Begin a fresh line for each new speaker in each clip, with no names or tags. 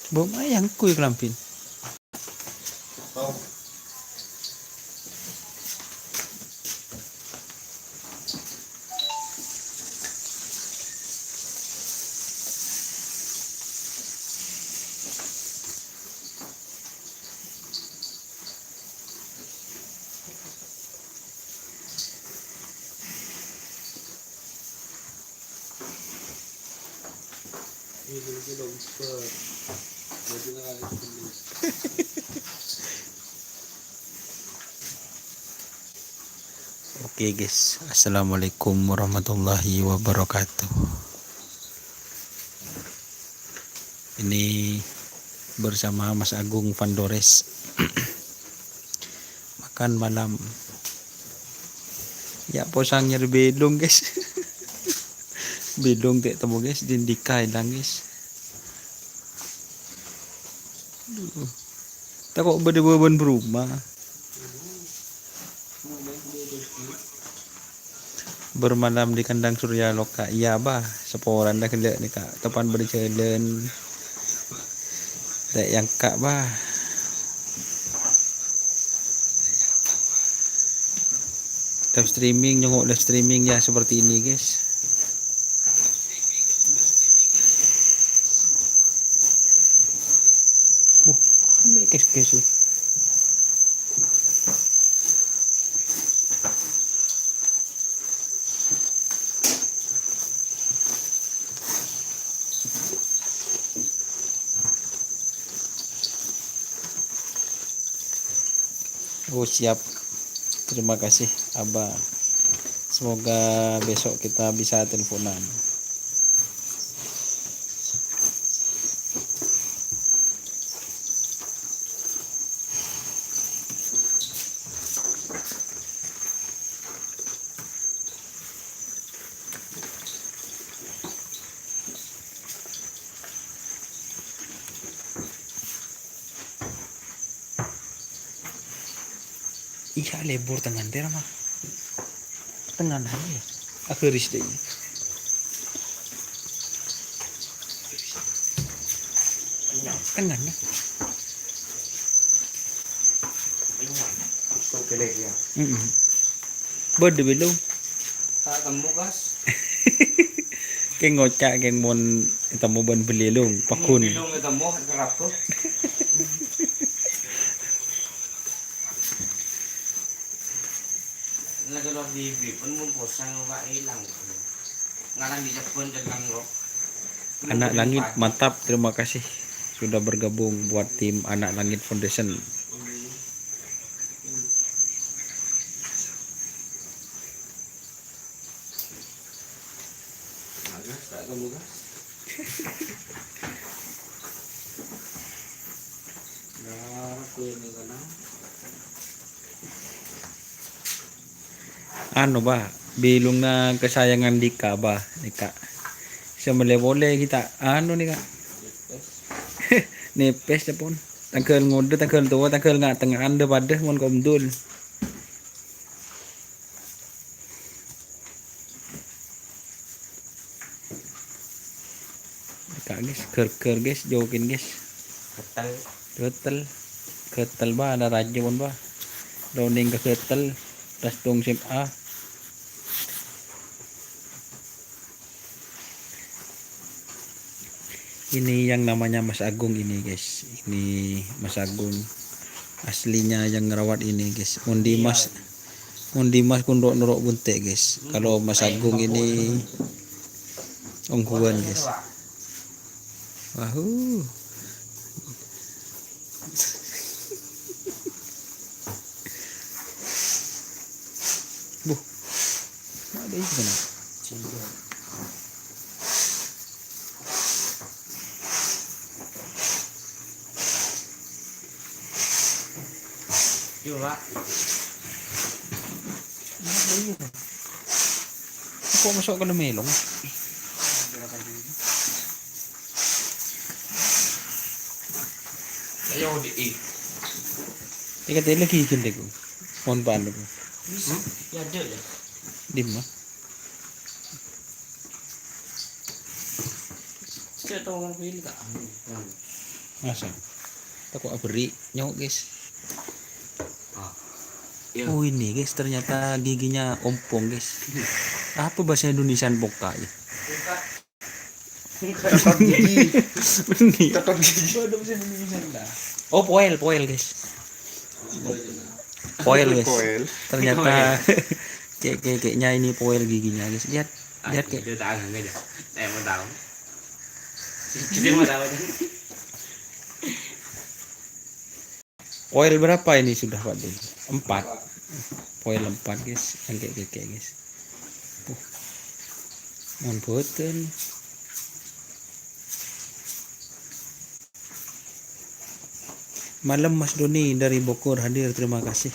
Bom ayang kuy kelampin.
Oh. Ini dong super. Jadi kali ini.
Oke guys, assalamualaikum warahmatullahi wabarakatuh. Ini bersama Mas Agung Vandores. Makan malam. Ya posangnya bedong guys. Bedong kayak temu guys, dindika hilang guys. Tak kok beban berumah. Bermalam di kandang surya loka. Iya bah, seporan dah kelak ni kak. Tepan berjalan. Tak yang kak bah. Live streaming, nyongok live streaming ya seperti ini guys. Ambil guys. Oh siap. Terima kasih Abah. Semoga besok kita bisa teleponan. Iya lebur tangan dia mah. Tangan aja. Akhiris deh. Tangannya.
Oke lagi ya.
Berde belum.
Tak temu kas.
Kayak ngocak kayak mon temu ban belilung pakun.
Bilung ketemu kerap tuh. Nah kalau di Bipun pun posang pak hilang. Ngarang di Jepun jangan rock.
Anak Langit mantap, terima kasih sudah bergabung buat tim Anak Langit Foundation.
Tak temu kas. Nah, aku ini kan.
Ano ba, bilong na kesayangan Dika ba, Dika. Siya boleh kita, ano nih kak? Nepes na pun. Tangkel ngode, tangkel tua, tangkel nga tengah anda pada mon komdul. Dika guys, ker guys, jokin guys. Ketel ba, ada raja pun ba. Downing ke ketel, tas dong sim A. Ini yang namanya Mas Agung ini guys. Ini Mas Agung aslinya yang ngerawat ini guys. Mundi Mas kundok norok bunte guys. Kalau Mas Agung ini ongkuan guys. Wahoo. Buh. Ada ini kan?
Coba.
Kok masuk ke melong?
Ayo di.
Ikat lagi gende ko. Mohon paano ko?
Ya ada ya.
Di mah.
Saya tahu orang pilih tak.
Masa? Takut beri nyok guys.
Ah. Iya.
Oh ini guys, ternyata giginya ompong guys. Apa bahasa Indonesia boka ya?
Cocok gigi.
Ini.
Cocok gigi.
Ada bahasa Indonesia dah. Oh poel guys. Poel guys.
Poel.
Ternyata kayaknya ini poel giginya guys. Lihat kayak.
Dia tahu enggak aja. Saya mau tahu. Kita mau tahu.
Poel berapa ini sudah Pak Dul? 4. Poel 4 guys, yang kayak guys. Mohon boten. Malam Mas Doni dari Bogor hadir, terima kasih.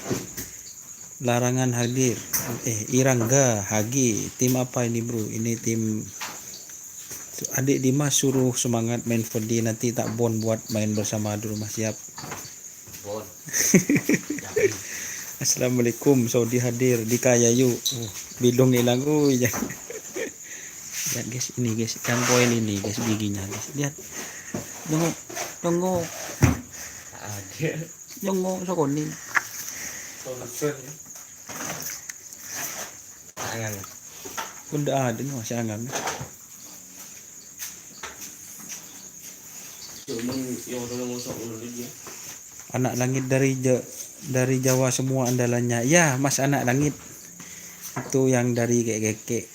Larangan hadir. Irangga, Hagi, tim apa ini bro? Ini tim adik Dimas suruh semangat main volley, nanti tak bon buat main bersama di rumah, siap.
Bon.
Assalamualaikum, Saudi hadir di Kayayu. Bidung hilang, ya. Lihat guys, ini guys, yang poin ini guys giginya guys. Lihat. Tunggu.
Ada.
Tunggu sokoni.
Solution. Tangan.
Udah ada nih masih angan.
Cuman yang udah ngosok dulu dia.
Anak langit dari Jawa semua andalannya. Ya, Mas anak langit. Itu yang dari kek.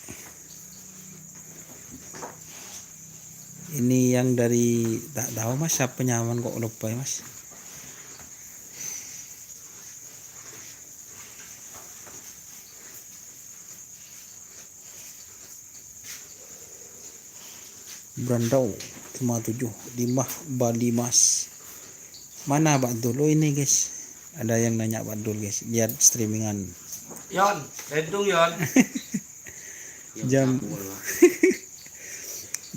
Ini yang dari tak tahu Mas siapa nyaman kok lupa ya Mas. Brandau 57 Dimah Bali Mas. Mana Pak Dul? Oh ini guys. Ada yang nanya Pak Dul guys. Lihat streamingan.
Yon, redung Yon.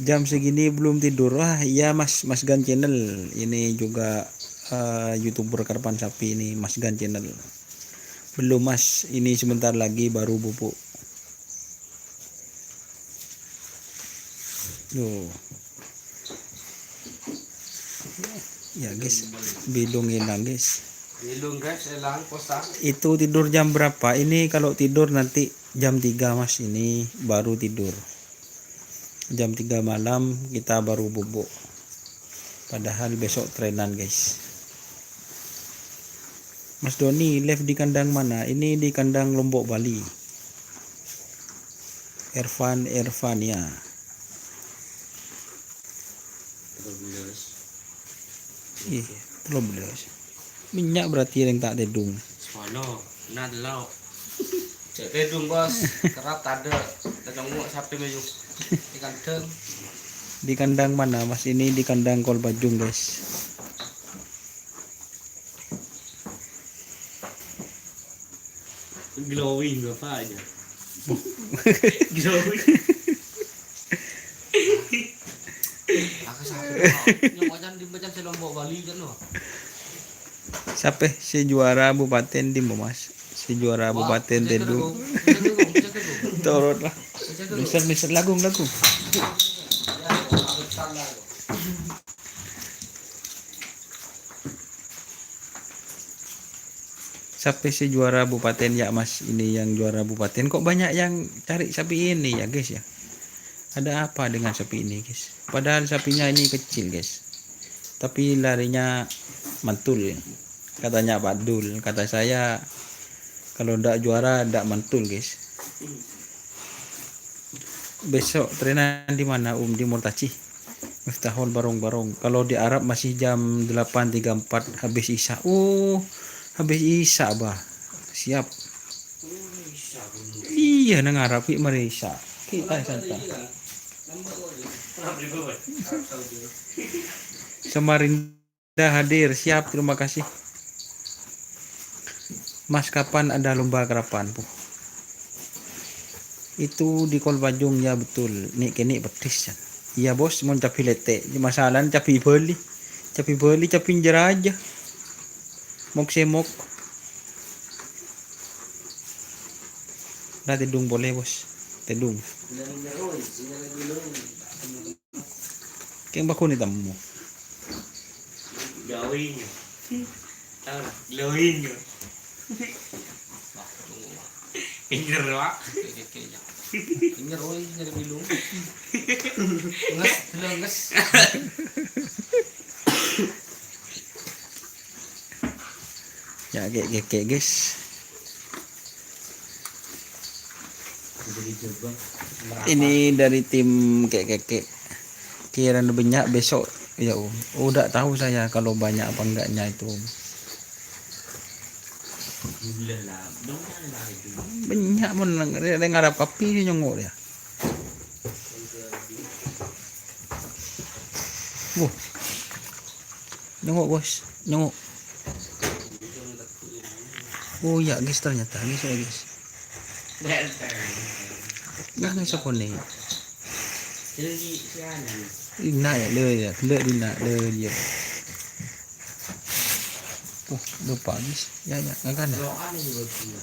Jam segini belum tidur. Wah, iya Mas Gan Channel. Ini juga YouTuber Karpan Sapi ini Mas Gan Channel. Belum Mas, ini sebentar lagi baru bubuk. Tuh. Ya guys, bidung hilang guys.
Hidung guys, elang kosak.
Itu tidur jam berapa? Ini kalau tidur nanti jam 3 Mas, ini baru tidur. Jam 3 malam kita baru bubuk. Padahal besok trenan guys. Mas Doni live di kandang mana? Ini di kandang Lombok Bali. Ervania. Ih, belum belas. Minyak berarti yang tak dedung.
Sono, nadlau. Cek redung bos, kerap tade. Tengok sampai mayuk. Di kandang.
Di kandang mana Mas? Ini di kandang Kol Bajung guys.
Glowing apa aja. Glowing. Aku sampai yang wajan di bacan Lombok Bali kan loh.
Siapa si juara Bupaten di Mas? Si juara Bupaten Tedu. Turut lah. Misal lagung. Siapa si juara Bupaten ya Mas? Ini yang juara Bupaten. Kok banyak yang cari sapi ini ya guys ya? Ada apa dengan sapi ini guys? Padahal sapinya ini kecil guys. Tapi larinya mantul ya. Katanya Pak Dul. Kata saya kalau ndak juara ndak mantul guys. Besok trenan di mana Di Murtaci. Miftahul Barong. Kalau di Arab masih jam 8.34 habis Isya. Habis Isya bah. Siap. Iya nang Arab mari Isya. Kita santai. Samarinda hadir, siap, terima kasih. Mas kapan ada lomba kerapan? Itu di Kol Bajung ya betul. Nik petis kan. Iya bos, mau capi lete. Masalah capi beli injera aja. Semok. Udah tidung boleh bos. Tidung. Keng baku ni tamu.
Gawin. Tahu glowing. Wah, pinggir wak. Kayaknya. Pinggir oi dari bilung. Nges.
Ya kayak guys. Ini dari tim kek. Kira banyak besok ya udah tahu saya kalau banyak apa enggaknya itu. Banyak mon ngarap api nyongok ya. Nyongok bos, nyongok. Oh ya guys ternyata guys ya guys. Nggak sekone.
Jadi sianan.
Ina ya le dia. Lupa guys. Ya nggak kan.
Doan juga punya.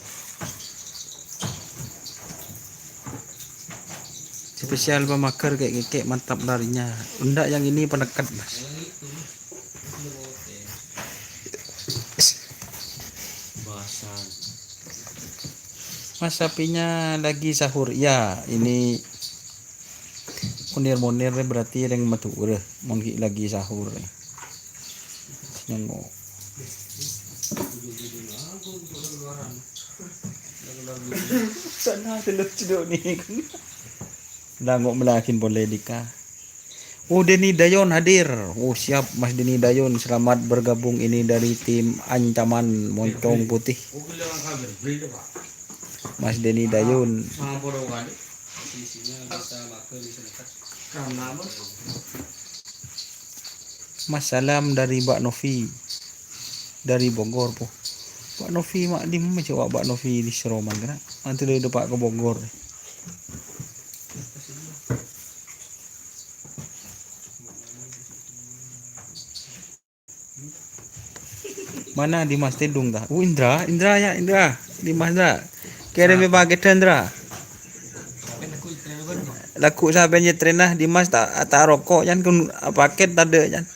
Spesial pemakar kayak mantap larinya. Enggak yang ini penekat mas.
Bahasan.
Mas sapinya lagi sahur ya ini monir berarti yang matur mungkin lagi sahur nyongok sana celuk nih nggak melakin boleh dikah. Oh Denny Dayon hadir. Oh siap Mas Denny Dayon, selamat bergabung ini dari tim Ancaman Moncong Putih. Mas Denny Dayon. Mas salam dari Mbak Novi dari Bogor po. Mbak Novi mak di mana coba Mbak Novi di Seroman kan? Nanti dari depan ke Bogor. Mana Dimas Tedung dah? Indra Dimas dah. Kirim paket Indra. Laku saben nyetrena Dimas tak rokok jan kun paket tade jan.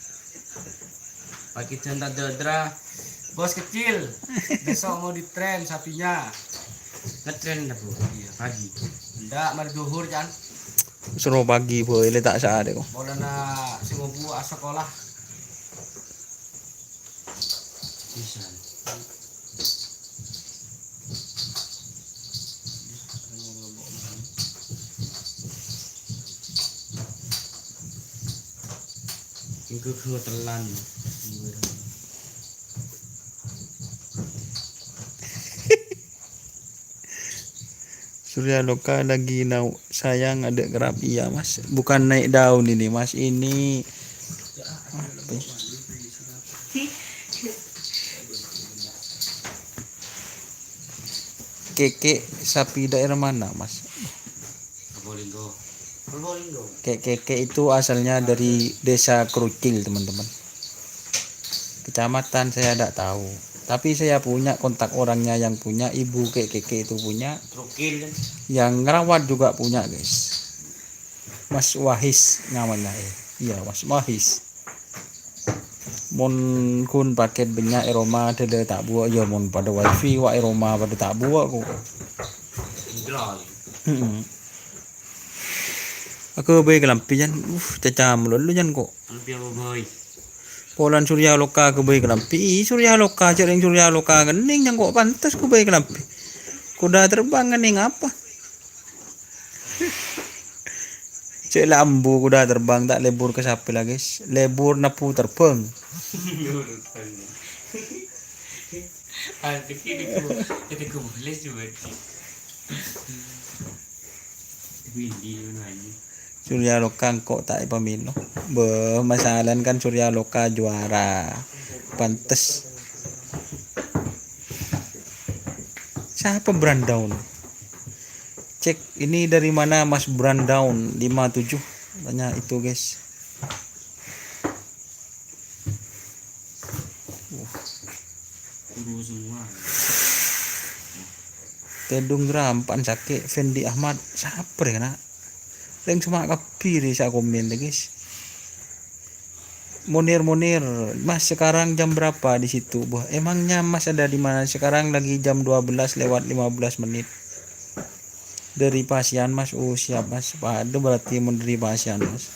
Paket jan tade bos kecil. Besok mau ditren sapinya. Ngetren dah bu. Iya pagi. Ndak mari duhur jan.
Suruh pagi boleh tak saat deh kok.
Boleh na si bu sekolah. Bisa. Ikut telan.
Surya Loka lagi sayang ada kerap iya mas, bukan naik daun ini mas, ini apa ya? Keke sapi daerah mana mas?
Probolinggo.
Keke itu asalnya dari desa Krucil teman-teman. Kecamatan saya tidak tahu. Tapi saya punya kontak orangnya yang punya ibu keke itu punya.
Krucil kan.
Yang ngerawat juga punya guys. Mas Wahis namanya Iya Mas Wahis. Mon kun paket banyak Eroma ada tak buat ya mon pada wifi wa Eroma pada tak buat kok. Aku baik kelampi jan, cacam lalu jan kok.
Lebih boy.
Polan Surya Loka aku baik kelampi, Surya Loka cering Surya Loka gening yang kok pantas ku baik kelampi. Kuda terbang gening apa? Cek lambu kuda terbang tak lebur ke sapi lah guys, lebur napu terbang.
Itu boleh juga.
Surya Loka kok tak pemilu. Masalah kan Surya Loka juara. Pantes. Siapa Brandown? Cek ini dari mana Mas Brandown 57. Tanya itu guys.
Semua.
Tedung rampan sakit Fendi Ahmad siapa ya nak? Leng cuma kapiri saya komen deh guys. Munir, Mas sekarang jam berapa di situ? Wah, emangnya Mas ada di mana? Sekarang lagi jam 12 lewat 15 menit. Dari Pasian Mas. Oh siap Mas. Ada berarti mau dari Pasian Mas.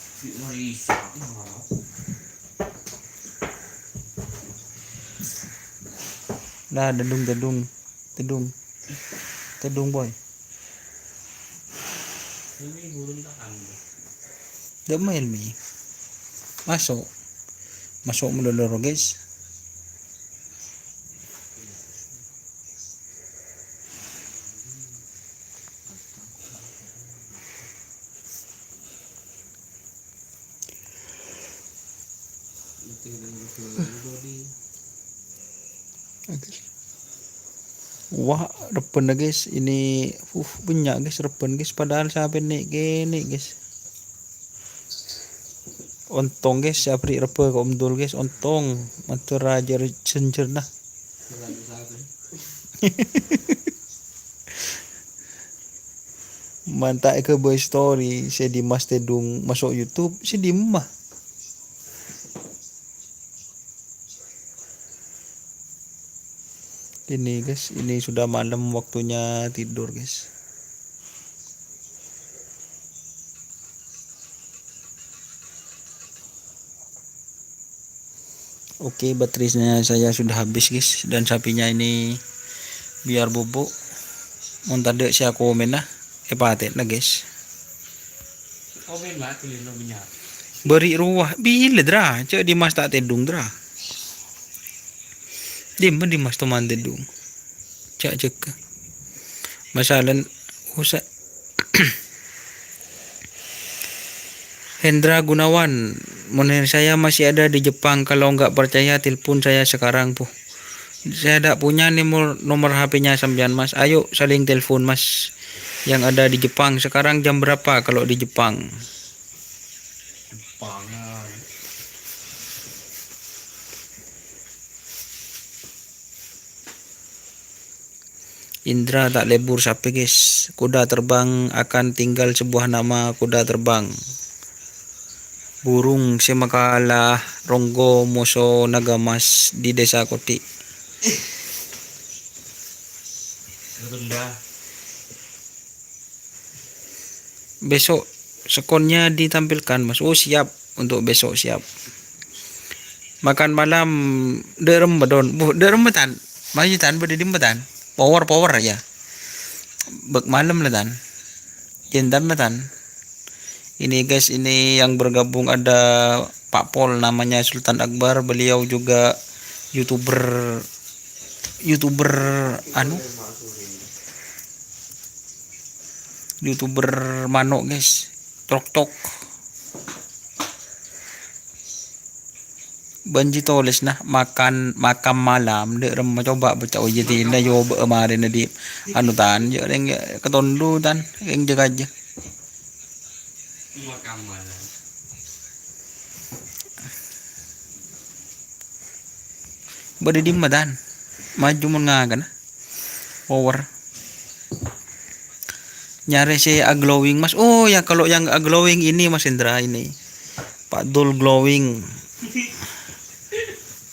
Lah tedung boy.
Ini burung tahan.
Demail mi. Masuk melolor guys. Wah, repen guys. Ini banyak guys repen guys. Padahal sampai nih gini guys. Ontong guys, siapa repe kok omdol guys. Ontong, mantu raja cencer nah. Mantak ke boy story, saya di Mas Tedung masuk YouTube, saya di mah. Ini guys, ini sudah malam waktunya tidur guys. Oke, baterainya saya sudah habis guys, dan sapinya ini biar bubuk. Montade saya komen nah, paten lah guys.
Komen mati lino minyak.
Beri ruah, bila dra, cek di Mas tak tedung dra. Di Mas teman tedung. Cek. Masalah usah. Hendra Gunawan, menurut saya masih ada di Jepang. Kalau nggak percaya telepon saya sekarang puh. Saya tidak punya nomor HP-nya sampean Mas. Ayo saling telepon Mas yang ada di Jepang. Sekarang jam berapa kalau di Jepang?
Jepangan.
Indra tak lebur sampai guys. Kuda terbang akan tinggal sebuah nama kuda terbang. Burung semakala ronggo moso nagamas di desa Koti.
Rendah.
Besok sekonnya ditampilkan Mas. Oh siap, untuk besok siap. Makan malam derem badon. Derem betan. Majitan berdiri betan. Power ya. Bek malam lah tan. Jentan lah tan. Ini guys, ini yang bergabung ada Pak Pol namanya Sultan Akbar. Beliau juga YouTuber YouTuber manuk guys. Tok. Banji tulis nah makan malam dek rem coba baca uji tinda yo kemarin di anutan yo yang ketondu tan yang jaga aja
Makan malam.
bade di madan maju mengagan power nyari si glowing Mas. Oh ya, kalau yang glowing ini Mas Indra ini Pak Dul glowing.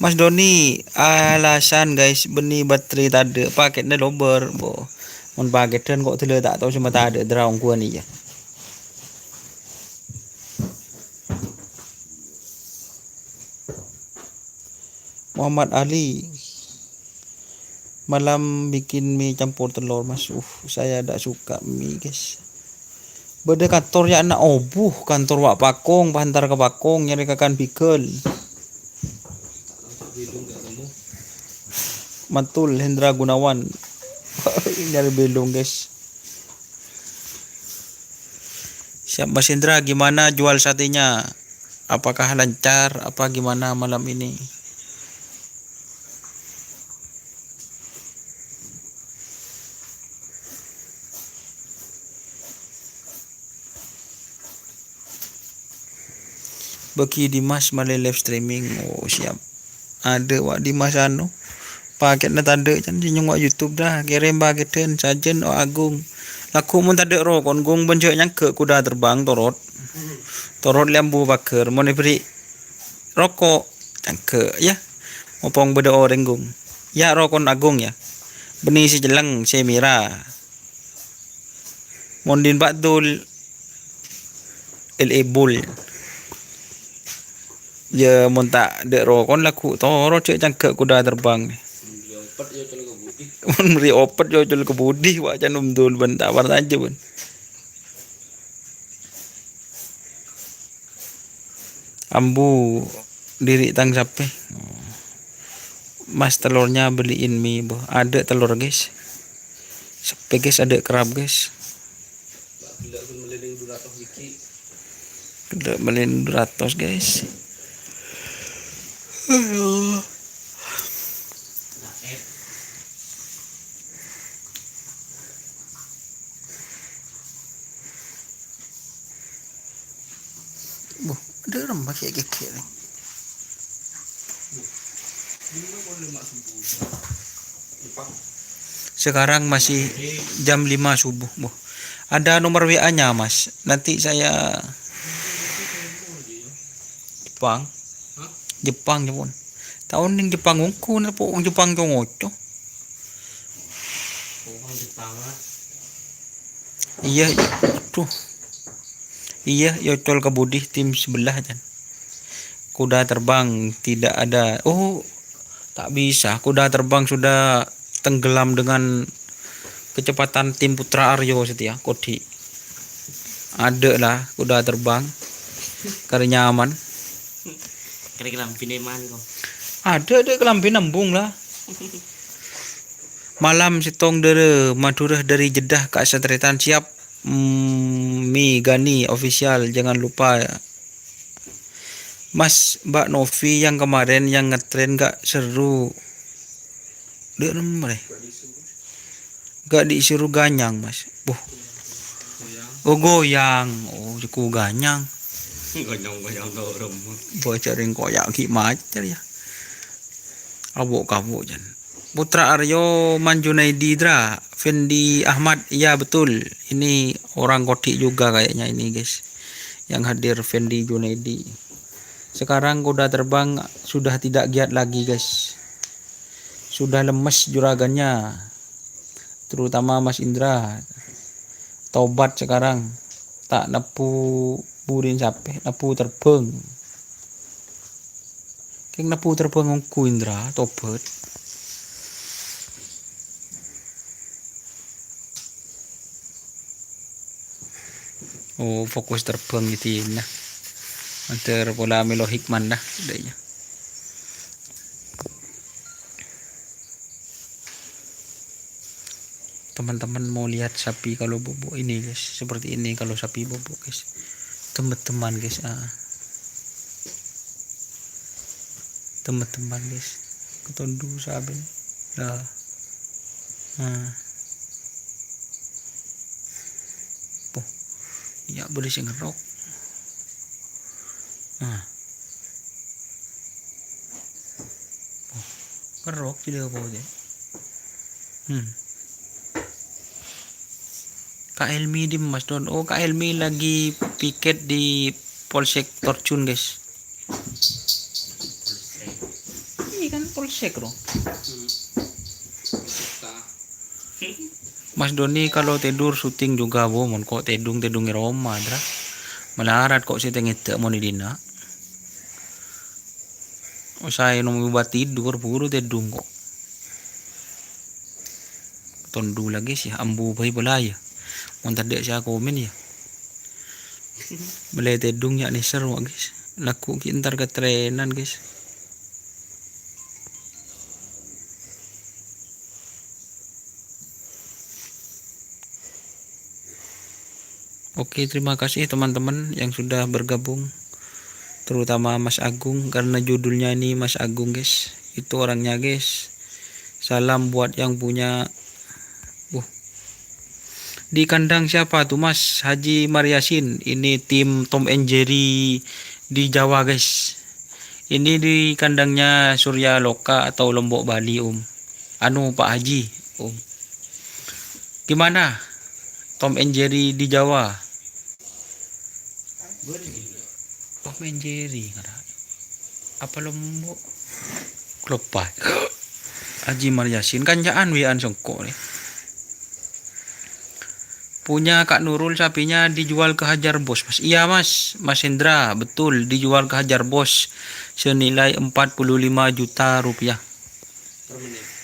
Mas Doni, alasan guys beni baterai tadi paketnya lober bo. Mon paketan kok tele tak tahu cuma tak ada draung gua nih ya. Muhammad Ali malam bikin mie campur telur Mas. Saya tak suka mie guys. Beda kantor ya anak obuh kantor wak pakong pantar ke pakong nyari kakan pikul. Mantul Hendra Gunawan. Nyari belung guys. Siap Mas Hendra, gimana jual satenya? Apakah lancar apa gimana malam ini? Bagi Dimas malai live streaming. Oh siap. Ada wak Dimas anu. Paket na tanda kan jinyong wak YouTube dah. Kirim paketan sajen o agung. Laku mun tanda ro kon gong benjek nyangke kuda terbang torot. Torot lembu bakar. Mau beri rokok cangke ya opong beda orang gong ya rokon agung ya beni si jeleng si mira mondin batul el ebul ya monta de rokon laku toro cek cangke kuda terbang
Leopard ya kalau ke budi.
beri opet yo jul ke budi wajan umdul ben tawar aja ben ambu diri tang sape mas telurnya beliin mie boh ada telur guys sape guys ada kerab guys
Gila aku melending 200 wiki.
udah beliin 200 guys
Nah,
boh ada rembak kayak keke nih
ini boleh masuk budi. Ipang.
sekarang masih jam 5 subuh boh ada nomor WA nya mas nanti saya Jepang
Hah?
Jepang Jepun tahun ning Jepang ngku na po ang Jepang kong ocho
Orang Jepang lah.
iya tuh iya yocol ke Budi tim sebelah kan kuda terbang tidak ada oh tak bisa kuda terbang sudah tenggelam dengan kecepatan tim Putra Aryo setia Kodi ada lah kuda terbang karena nyaman
Kira-kira pineman kok.
ada kelambi nembung lah malam sitong dari Madura dari Jeddah Kak Satretan siap Mi Gani official jangan lupa ya. Mas Mbak Novi yang kemarin yang ngetren gak seru dia nomor gak disuruh ganyang mas boh oh goyang oh jiku ganyang
Gonyong-gonyong dorong.
bocarin koyak gimana ya abok kabuk jan Putra Aryo Manjunaidi Dra Fendi Ahmad iya betul ini orang Kodi juga kayaknya ini guys yang hadir Fendi Junaidi sekarang kuda terbang sudah tidak giat lagi guys sudah lemes juragannya terutama Mas Indra tobat sekarang tak nepu burin sape nepu terbang keng nepu terbang ngku Indra tobat oh fokus terbang gitu nah antar pola melo hikman dah adanya teman-teman mau lihat sapi kalau bobok ini guys seperti ini kalau sapi bobok guys teman-teman guys teman-teman guys ketondu saben nah oh ya boleh sing ngerok ngerok jadi apa aja Kak Helmi di Mas Don oh Kak Helmi lagi piket di Polsek Torcun guys ini kan Polsek dong Mas Doni kalau tidur syuting juga mon kok tedung Roma dra melarat kok si tengete mau dina saya nunggu buat tidur buru tedung kok tondu lagi sih ambu bayi belaya mau tadi saya komen ya belai tedung ya nih seru guys laku kintar ketrenan guys oke terima kasih teman-teman yang sudah bergabung terutama Mas Agung karena judulnya ini Mas Agung guys itu orangnya guys salam buat yang punya di kandang siapa tuh Mas Haji Mariasin ini tim Tom and Jerry di Jawa guys ini di kandangnya Surya Loka atau Lombok Bali Pak Haji gimana Tom and Jerry di Jawa Tom and Jerry Apa Lombok? Lupa. Haji Maryasin kanjaan wian songko nih. Punya Kak Nurul sapinya dijual ke Hajar Bos, Mas. Iya, Mas. Mas Hendra, betul dijual ke Hajar Bos senilai 45 juta rupiah.
Per menit.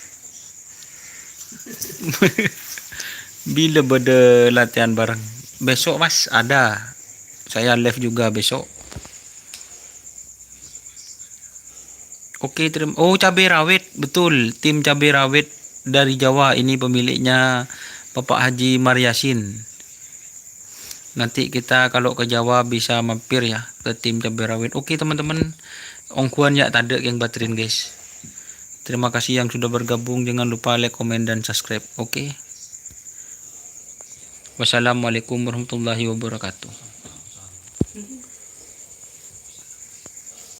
Bila beda latihan bareng? Besok, Mas, ada. Saya live juga besok. Oke, terima. Oh, cabai rawit, betul. Tim cabai rawit dari Jawa ini pemiliknya Bapak Haji Maryasin. Nanti kita kalau ke Jawa bisa mampir ya ke tim cabai rawit. Oke, teman-teman. Ongkuan ya tanda yang baterin, guys. Terima kasih yang sudah bergabung. Jangan lupa like, komen, dan subscribe. Oke. Wassalamualaikum warahmatullahi wabarakatuh.